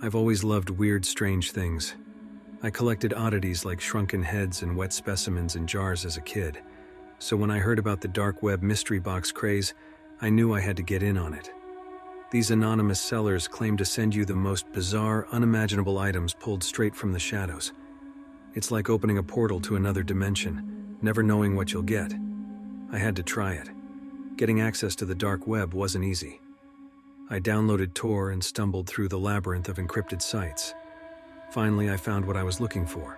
I've always loved weird, strange things. I collected oddities like shrunken heads and wet specimens in jars as a kid, so when I heard about the dark web mystery box craze, I knew I had to get in on it. These anonymous sellers claim to send you the most bizarre, unimaginable items pulled straight from the shadows. It's like opening a portal to another dimension, never knowing what you'll get. I had to try it. Getting access to the dark web wasn't easy. I downloaded Tor and stumbled through the labyrinth of encrypted sites. Finally, I found what I was looking for.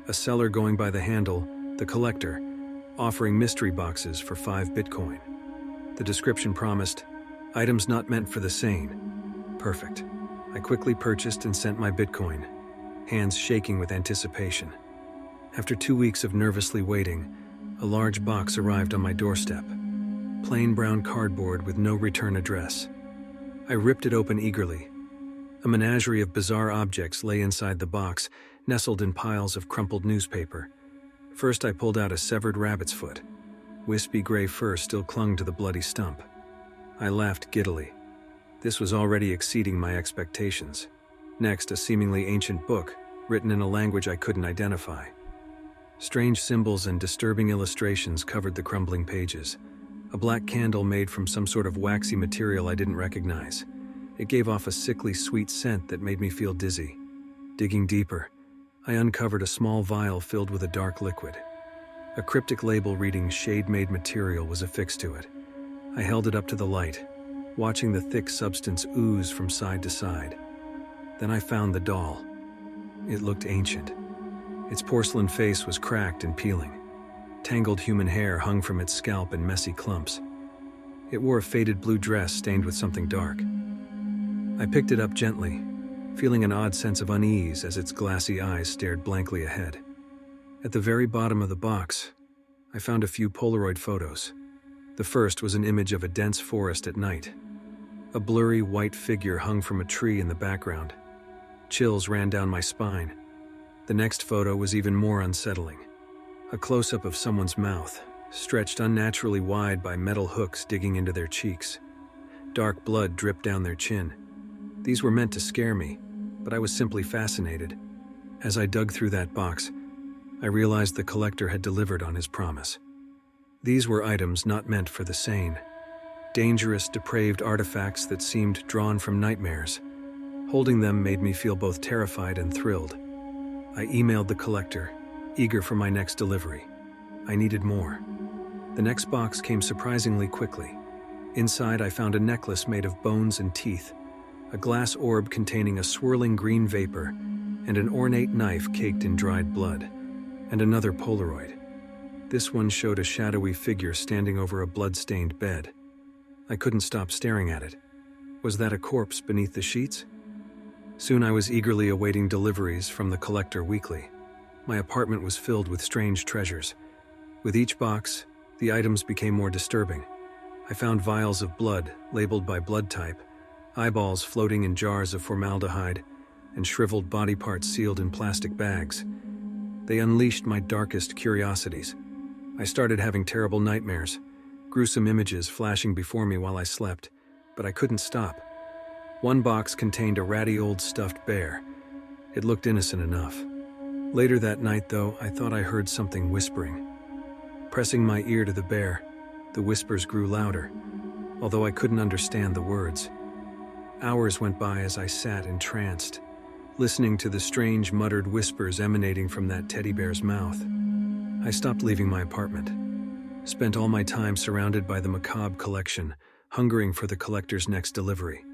A seller going by the handle, The Collector, offering mystery boxes for 5 Bitcoin. The description promised, items not meant for the sane. Perfect. I quickly purchased and sent my Bitcoin, hands shaking with anticipation. After 2 weeks of nervously waiting, a large box arrived on my doorstep. Plain brown cardboard with no return address. I ripped it open eagerly. A menagerie of bizarre objects lay inside the box, nestled in piles of crumpled newspaper. First, I pulled out a severed rabbit's foot. Wispy gray fur still clung to the bloody stump. I laughed giddily. This was already exceeding my expectations. Next, a seemingly ancient book, written in a language I couldn't identify. Strange symbols and disturbing illustrations covered the crumbling pages. A black candle made from some sort of waxy material I didn't recognize. It gave off a sickly sweet scent that made me feel dizzy. Digging deeper, I uncovered a small vial filled with a dark liquid. A cryptic label reading shade-made material was affixed to it. I held it up to the light, watching the thick substance ooze from side to side. Then I found the doll. It looked ancient. Its porcelain face was cracked and peeling. Tangled human hair hung from its scalp in messy clumps. It wore a faded blue dress stained with something dark. I picked it up gently, feeling an odd sense of unease as its glassy eyes stared blankly ahead. At the very bottom of the box, I found a few Polaroid photos. The first was an image of a dense forest at night. A blurry white figure hung from a tree in the background. Chills ran down my spine. The next photo was even more unsettling. A close-up of someone's mouth, stretched unnaturally wide by metal hooks digging into their cheeks. Dark blood dripped down their chin. These were meant to scare me, but I was simply fascinated. As I dug through that box, I realized the collector had delivered on his promise. These were items not meant for the sane. Dangerous, depraved artifacts that seemed drawn from nightmares. Holding them made me feel both terrified and thrilled. I emailed the collector, eager for my next delivery. I needed more. The next box came surprisingly quickly. Inside, I found a necklace made of bones and teeth, a glass orb containing a swirling green vapor, and an ornate knife caked in dried blood, and another Polaroid. This one showed a shadowy figure standing over a blood-stained bed. I couldn't stop staring at it. Was that a corpse beneath the sheets? Soon I was eagerly awaiting deliveries from the collector weekly. My apartment was filled with strange treasures. With each box, the items became more disturbing. I found vials of blood, labeled by blood type, eyeballs floating in jars of formaldehyde, and shriveled body parts sealed in plastic bags. They unleashed my darkest curiosities. I started having terrible nightmares, gruesome images flashing before me while I slept, but I couldn't stop. One box contained a ratty old stuffed bear. It looked innocent enough. Later that night, though, I thought I heard something whispering. Pressing my ear to the bear, the whispers grew louder, although I couldn't understand the words. Hours went by as I sat entranced, listening to the strange muttered whispers emanating from that teddy bear's mouth. I stopped leaving my apartment, spent all my time surrounded by the macabre collection, hungering for the collector's next delivery.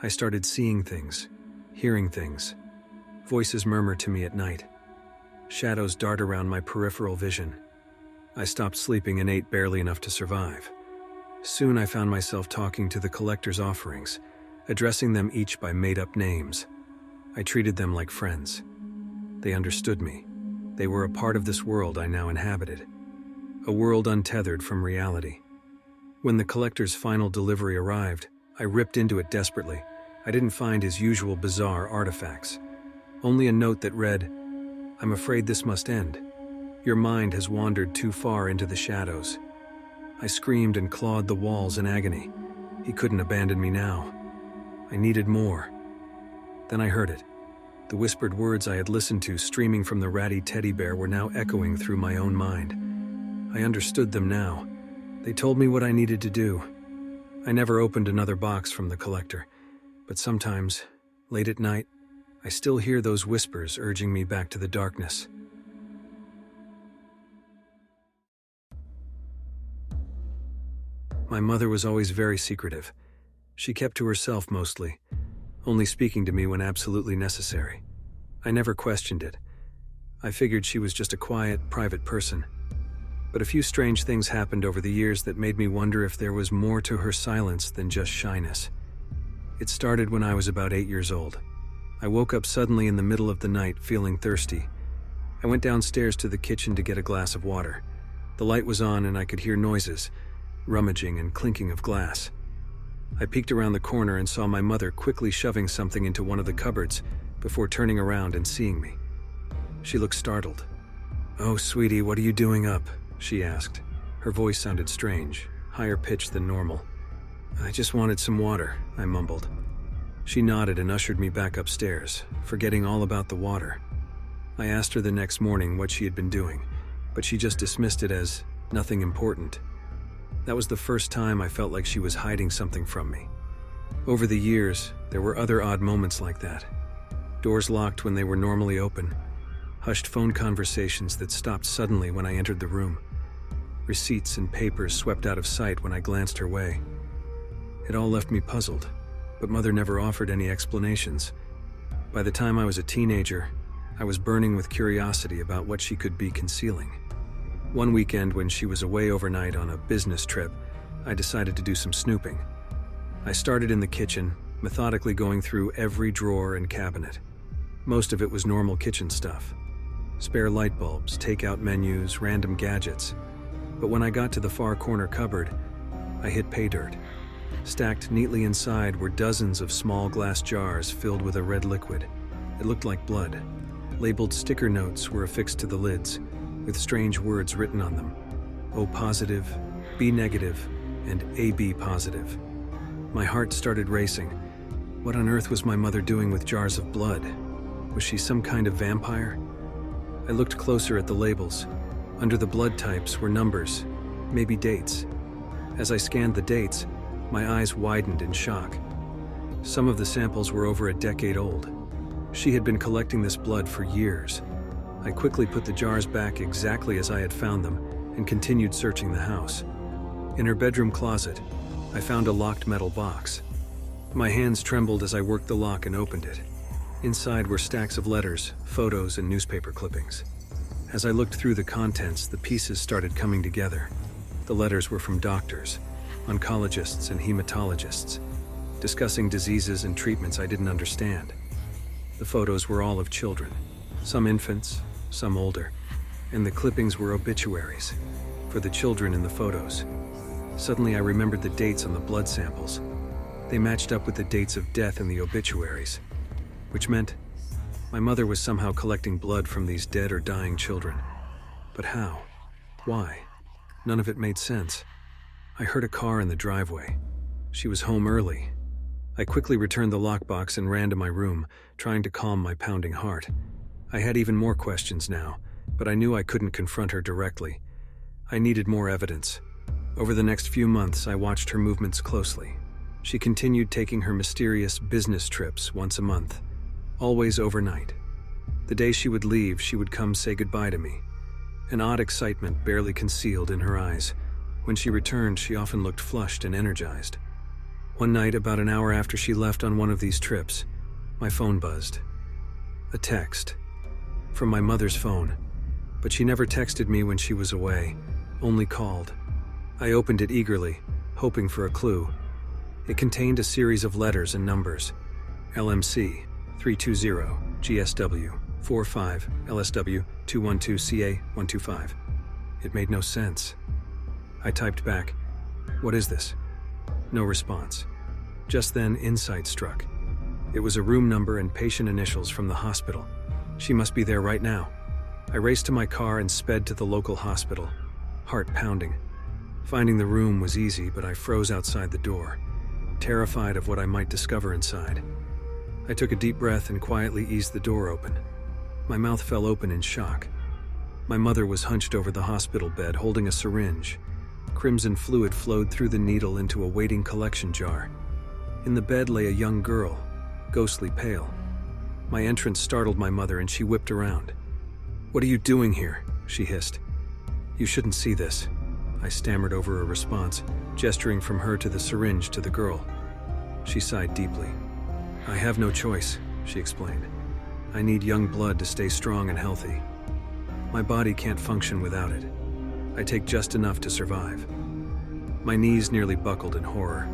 I started seeing things, hearing things. Voices murmur to me at night. Shadows dart around my peripheral vision. I stopped sleeping and ate barely enough to survive. Soon I found myself talking to the collector's offerings, addressing them each by made-up names. I treated them like friends. They understood me. They were a part of this world I now inhabited. A world untethered from reality. When the collector's final delivery arrived, I ripped into it desperately. I didn't find his usual bizarre artifacts. Only a note that read, "I'm afraid this must end. Your mind has wandered too far into the shadows." I screamed and clawed the walls in agony. He couldn't abandon me now. I needed more. Then I heard it. The whispered words I had listened to streaming from the ratty teddy bear were now echoing through my own mind. I understood them now. They told me what I needed to do. I never opened another box from the collector, but sometimes, late at night, I still hear those whispers urging me back to the darkness. My mother was always very secretive. She kept to herself mostly, only speaking to me when absolutely necessary. I never questioned it. I figured she was just a quiet, private person. But a few strange things happened over the years that made me wonder if there was more to her silence than just shyness. It started when I was about 8 years old. I woke up suddenly in the middle of the night, feeling thirsty. I went downstairs to the kitchen to get a glass of water. The light was on and I could hear noises, rummaging and clinking of glass. I peeked around the corner and saw my mother quickly shoving something into one of the cupboards before turning around and seeing me. She looked startled. "Oh, sweetie, what are you doing up?" she asked. Her voice sounded strange, higher pitched than normal. "I just wanted some water," I mumbled. She nodded and ushered me back upstairs, forgetting all about the water. I asked her the next morning what she had been doing, but she just dismissed it as nothing important. That was the first time I felt like she was hiding something from me. Over the years, there were other odd moments like that. Doors locked when they were normally open. Hushed phone conversations that stopped suddenly when I entered the room. Receipts and papers swept out of sight when I glanced her way. It all left me puzzled, but Mother never offered any explanations. By the time I was a teenager, I was burning with curiosity about what she could be concealing. One weekend when she was away overnight on a business trip, I decided to do some snooping. I started in the kitchen, methodically going through every drawer and cabinet. Most of it was normal kitchen stuff. Spare light bulbs, takeout menus, random gadgets. But when I got to the far corner cupboard, I hit pay dirt. Stacked neatly inside were dozens of small glass jars filled with a red liquid. It looked like blood. Labeled sticker notes were affixed to the lids, with strange words written on them. O positive, B negative, and AB positive. My heart started racing. What on earth was my mother doing with jars of blood? Was she some kind of vampire? I looked closer at the labels. Under the blood types were numbers, maybe dates. As I scanned the dates, my eyes widened in shock. Some of the samples were over a decade old. She had been collecting this blood for years. I quickly put the jars back exactly as I had found them and continued searching the house. In her bedroom closet, I found a locked metal box. My hands trembled as I worked the lock and opened it. Inside were stacks of letters, photos, and newspaper clippings. As I looked through the contents, the pieces started coming together. The letters were from doctors, oncologists, and hematologists, discussing diseases and treatments I didn't understand. The photos were all of children, some infants, some older, and the clippings were obituaries for the children in the photos. Suddenly I remembered the dates on the blood samples. They matched up with the dates of death in the obituaries, which meant my mother was somehow collecting blood from these dead or dying children. But how? Why? None of it made sense. I heard a car in the driveway. She was home early. I quickly returned the lockbox and ran to my room, trying to calm my pounding heart. I had even more questions now, but I knew I couldn't confront her directly. I needed more evidence. Over the next few months, I watched her movements closely. She continued taking her mysterious business trips once a month, always overnight. The day she would leave, she would come say goodbye to me, an odd excitement barely concealed in her eyes. When she returned, she often looked flushed and energized. One night, about an hour after she left on one of these trips, my phone buzzed. A text from my mother's phone, but she never texted me when she was away, only called. I opened it eagerly, hoping for a clue. It contained a series of letters and numbers. LMC 320, GSW 45, LSW 212, CA 125. It made no sense. I typed back, "What is this?" No response. Just then, insight struck. It was a room number and patient initials from the hospital. She must be there right now. I raced to my car and sped to the local hospital, heart pounding. Finding the room was easy, but I froze outside the door, terrified of what I might discover inside. I took a deep breath and quietly eased the door open. My mouth fell open in shock. My mother was hunched over the hospital bed, holding a syringe. Crimson fluid flowed through the needle into a waiting collection jar. In the bed lay a young girl, ghostly pale. My entrance startled my mother and she whipped around. "What are you doing here?" she hissed. "You shouldn't see this," I stammered over a response, gesturing from her to the syringe to the girl. She sighed deeply. "I have no choice," she explained. "I need young blood to stay strong and healthy. My body can't function without it. I take just enough to survive." My knees nearly buckled in horror.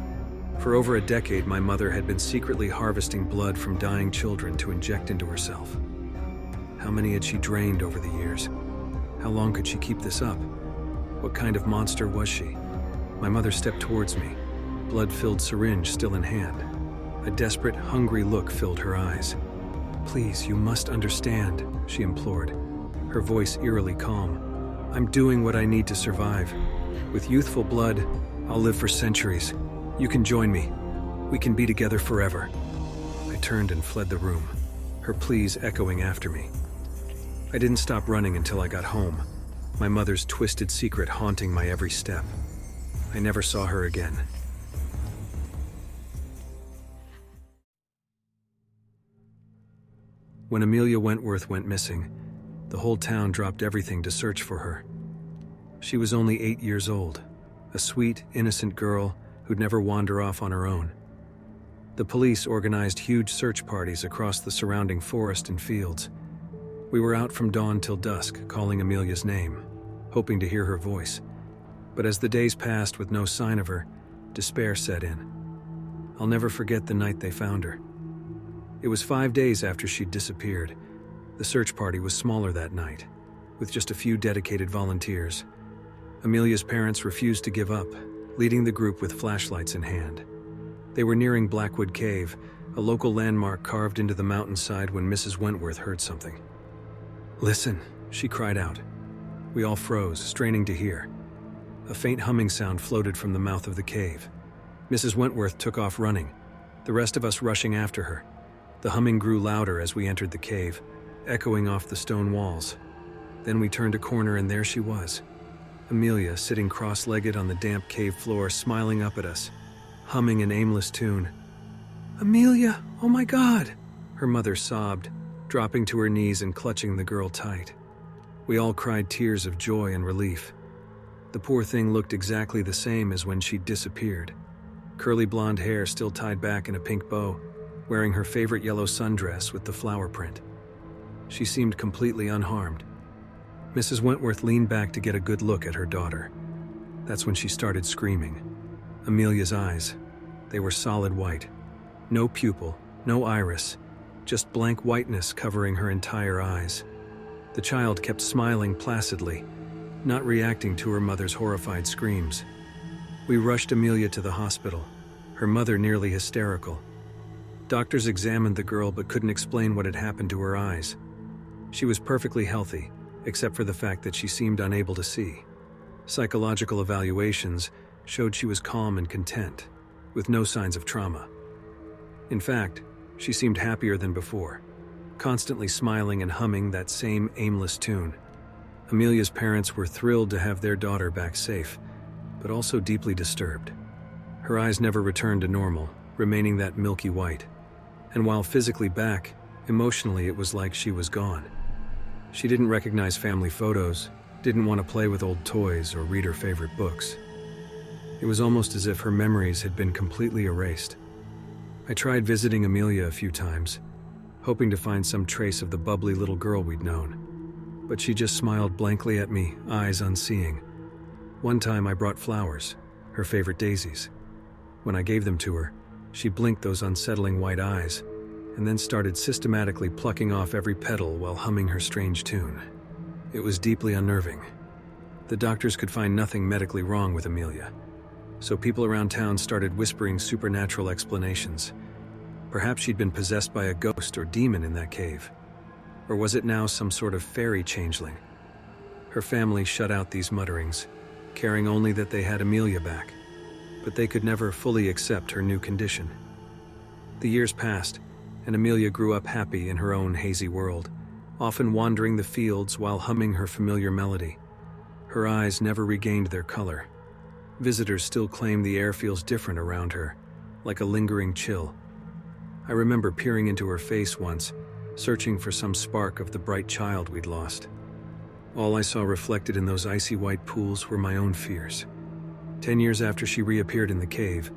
For over a decade, my mother had been secretly harvesting blood from dying children to inject into herself. How many had she drained over the years? How long could she keep this up? What kind of monster was she? My mother stepped towards me, blood-filled syringe still in hand. A desperate, hungry look filled her eyes. "Please, you must understand," she implored, her voice eerily calm. "I'm doing what I need to survive. With youthful blood, I'll live for centuries. You can join me. We can be together forever." I turned and fled the room, her pleas echoing after me. I didn't stop running until I got home, my mother's twisted secret haunting my every step. I never saw her again. When Amelia Wentworth went missing, the whole town dropped everything to search for her. She was only 8 years old, a sweet, innocent girl who'd never wander off on her own. The police organized huge search parties across the surrounding forest and fields. We were out from dawn till dusk, calling Amelia's name, hoping to hear her voice. But as the days passed with no sign of her, despair set in. I'll never forget the night they found her. It was 5 days after she'd disappeared. The search party was smaller that night, with just a few dedicated volunteers. Amelia's parents refused to give up, leading the group with flashlights in hand. They were nearing Blackwood Cave, a local landmark carved into the mountainside, when Mrs. Wentworth heard something. "Listen," she cried out. We all froze, straining to hear. A faint humming sound floated from the mouth of the cave. Mrs. Wentworth took off running, the rest of us rushing after her. The humming grew louder as we entered the cave, echoing off the stone walls. Then we turned a corner and there she was. Amelia, sitting cross-legged on the damp cave floor, smiling up at us, humming an aimless tune. "Amelia, oh my God!" her mother sobbed, dropping to her knees and clutching the girl tight. We all cried tears of joy and relief. The poor thing looked exactly the same as when she'd disappeared. Curly blonde hair still tied back in a pink bow, wearing her favorite yellow sundress with the flower print. She seemed completely unharmed. Mrs. Wentworth leaned back to get a good look at her daughter. That's when she started screaming. Amelia's eyes, they were solid white. No pupil, no iris, just blank whiteness covering her entire eyes. The child kept smiling placidly, not reacting to her mother's horrified screams. We rushed Amelia to the hospital, her mother nearly hysterical. Doctors examined the girl but couldn't explain what had happened to her eyes. She was perfectly healthy, except for the fact that she seemed unable to see. Psychological evaluations showed she was calm and content, with no signs of trauma. In fact, she seemed happier than before, constantly smiling and humming that same aimless tune. Amelia's parents were thrilled to have their daughter back safe, but also deeply disturbed. Her eyes never returned to normal, remaining that milky white. And while physically back, emotionally it was like she was gone. She didn't recognize family photos, didn't want to play with old toys or read her favorite books. It was almost as if her memories had been completely erased. I tried visiting Amelia a few times, hoping to find some trace of the bubbly little girl we'd known. But she just smiled blankly at me, eyes unseeing. One time I brought flowers, her favorite daisies. When I gave them to her, she blinked those unsettling white eyes, and then started systematically plucking off every petal while humming her strange tune. It was deeply unnerving. The doctors could find nothing medically wrong with Amelia, so people around town started whispering supernatural explanations. Perhaps she'd been possessed by a ghost or demon in that cave. Or was it now some sort of fairy changeling? Her family shut out these mutterings, caring only that they had Amelia back, but they could never fully accept her new condition. The years passed, and Amelia grew up happy in her own hazy world, often wandering the fields while humming her familiar melody. Her eyes never regained their color. Visitors still claim the air feels different around her, like a lingering chill. I remember peering into her face once, searching for some spark of the bright child we'd lost. All I saw reflected in those icy white pools were my own fears. 10 years after she reappeared in the cave,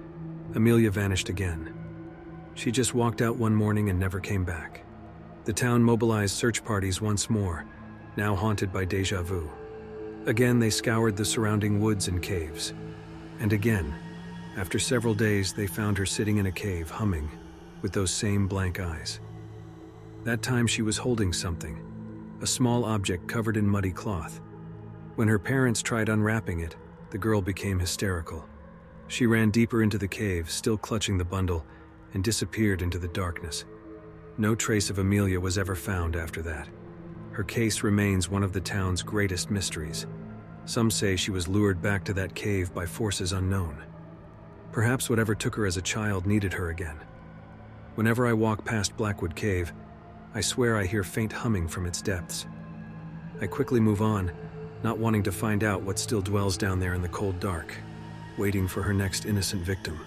Amelia vanished again. She just walked out one morning and never came back. The town mobilized search parties once more, now haunted by déjà vu. Again, they scoured the surrounding woods and caves. And again, after several days, they found her sitting in a cave, humming, with those same blank eyes. That time she was holding something, a small object covered in muddy cloth. When her parents tried unwrapping it, the girl became hysterical. She ran deeper into the cave, still clutching the bundle, and disappeared into the darkness. No trace of Amelia was ever found after that. Her case remains one of the town's greatest mysteries. Some say she was lured back to that cave by forces unknown. Perhaps whatever took her as a child needed her again. Whenever I walk past Blackwood Cave, I swear I hear faint humming from its depths. I quickly move on, not wanting to find out what still dwells down there in the cold dark, waiting for her next innocent victim.